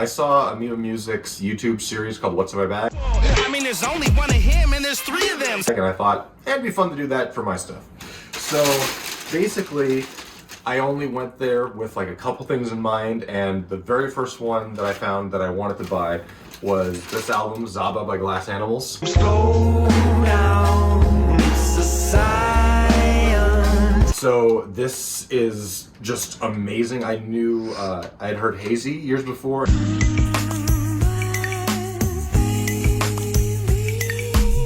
I saw Amoeba Music's YouTube series called What's in My Bag. I mean, there's only one of him and there's three of them. And I thought, it'd be fun to do that for my stuff. So basically, I only went there with like a couple things in mind, and the very first one that I found that I wanted to buy was this album, Zaba by Glass Animals. Slow down, it's a science. So this is just amazing. I knew, I had heard Hazy years before.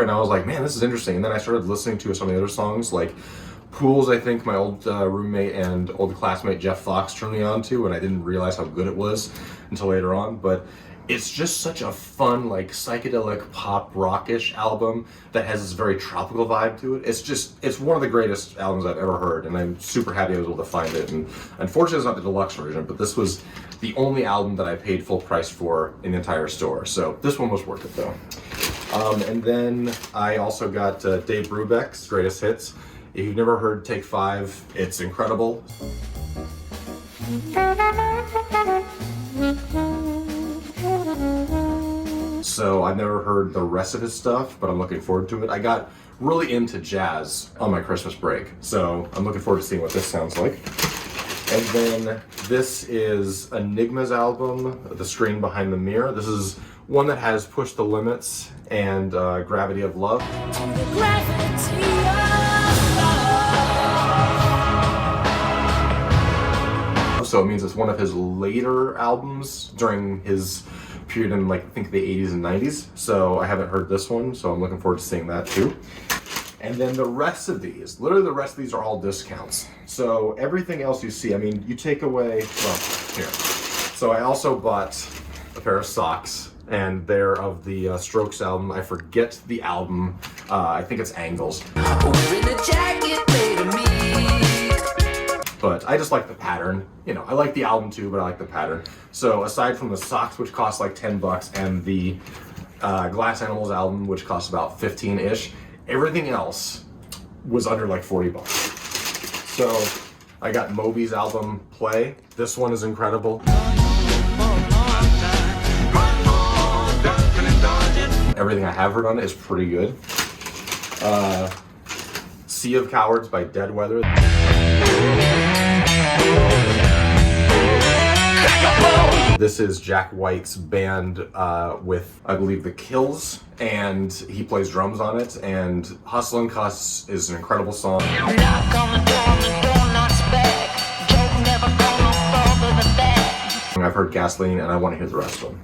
And I was like, man, this is interesting. And then I started listening to some of the other songs, like Pools, I think my old roommate and old classmate Jeff Fox turned me on to, and I didn't realize how good it was until later on. But it's just such a fun, like psychedelic pop rockish album that has this very tropical vibe to it. It's one of the greatest albums I've ever heard, and I'm super happy I was able to find it. And unfortunately it's not the deluxe version, but this was the only album that I paid full price for in the entire store. So this one was worth it though. And then I also got Dave Brubeck's Greatest Hits. If you've never heard Take 5, it's incredible. So I've never heard the rest of his stuff, but I'm looking forward to it. I got really into jazz on my Christmas break, so I'm looking forward to seeing what this sounds like. And then this is Enigma's album, The Screen Behind the Mirror. This is one that has Push the Limits and Gravity of Love. So it means it's one of his later albums during his period in like I think the 80s and 90s. So I haven't heard this one, so I'm looking forward to seeing that too. And then the rest of these, literally the rest of these are all discounts. So everything else you see, I mean, you take away, well, here. So I also bought a pair of socks, and they're of the Strokes album. I forget the album. I think it's Angles. Wearing a jacket made of me. But I just like the pattern. You know, I like the album too, but I like the pattern. So aside from the socks, which cost like 10 bucks, and the Glass Animals album, which cost about 15-ish, everything else was under like 40 bucks. So I got Moby's album, Play. This one is incredible. Everything I have heard on it is pretty good. Sea of Cowards by Dead Weather. This is Jack White's band with, I believe, The Kills, and he plays drums on it, and Hustle and Cuss is an incredible song. I've heard Gasoline, and I want to hear the rest of them.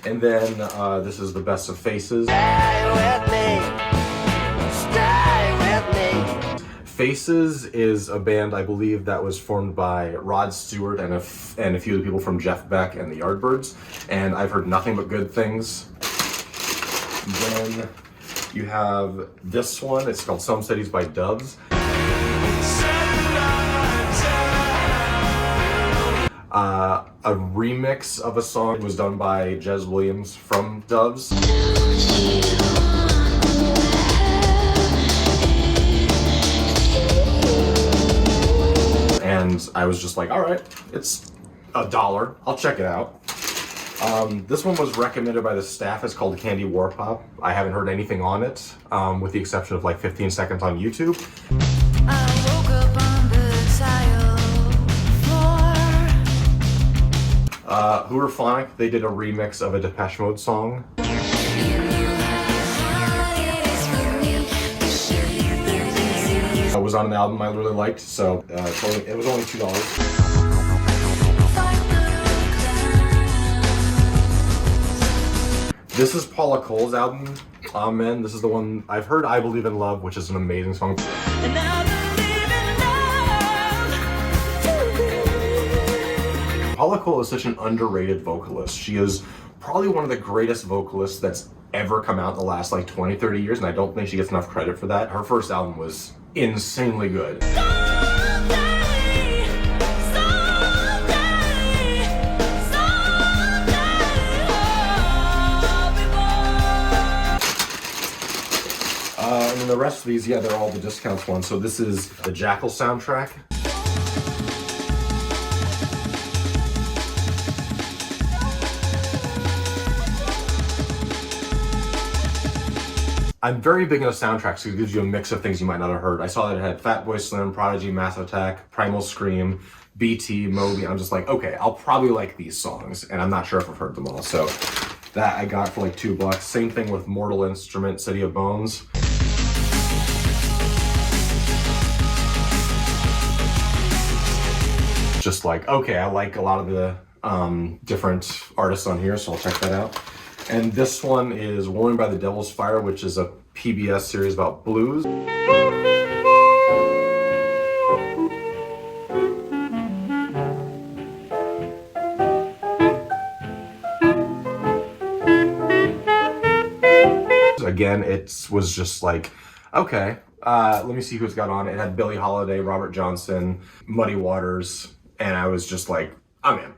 And then this is The Best of Faces. Stay with me. Stay with me. Faces is a band, I believe, that was formed by Rod Stewart and a few of the people from Jeff Beck and the Yardbirds, and I've heard nothing but good things. Then you have this one, it's called Some Cities by Doves. A remix of a song was done by Jez Williams from Doves. And I was just like, all right, it's $1. I'll check it out. This one was recommended by the staff. It's called Candy War Pop. I haven't heard anything on it, with the exception of like 15 seconds on YouTube. I woke up on the tile floor. Hooverphonic, they did a remix of a Depeche Mode song. It was on an album I really liked, so it was only $2. This is Paula Cole's album, Amen. This is the one I've heard. I Believe in Love, which is an amazing song. And I believe in love. Paula Cole is such an underrated vocalist. She is probably one of the greatest vocalists that's ever come out in the last like 20, 30 years, and I don't think she gets enough credit for that. Her first album was insanely good. And then the rest of these, yeah, they're all the discounts ones. So this is the Jackal soundtrack. I'm very big into soundtracks because it gives you a mix of things you might not have heard. I saw that it had Fatboy Slim, Prodigy, Massive Attack, Primal Scream, BT, Moby. I'm just like, okay, I'll probably like these songs, and I'm not sure if I've heard them all. So that I got for like $2. Same thing with Mortal Instrument, City of Bones. Just like, okay, I like a lot of the different artists on here, so I'll check that out. And this one is Warning by the Devil's Fire, which is a PBS series about blues. Again, it was just like, okay, let me see who it's got on. It had Billie Holiday, Robert Johnson, Muddy Waters, and I was just like, I'm in.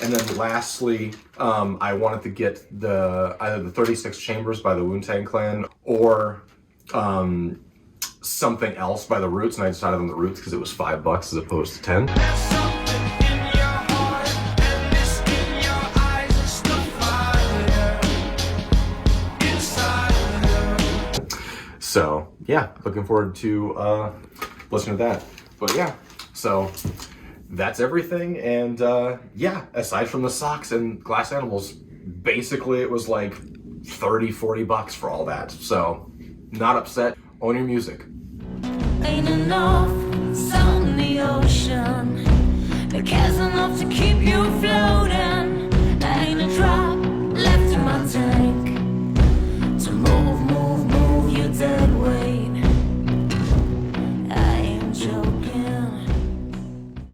And then lastly, I wanted to get either the 36 Chambers by the Wu-Tang Clan or something else by the Roots, and I decided on the Roots because it was $5 as opposed to 10. So yeah, looking forward to listening to that. But yeah, so that's everything. And yeah, aside from the socks and Glass Animals, basically it was like $30-40 for all that. So not upset. Own your music. Ain't enough sound in the ocean.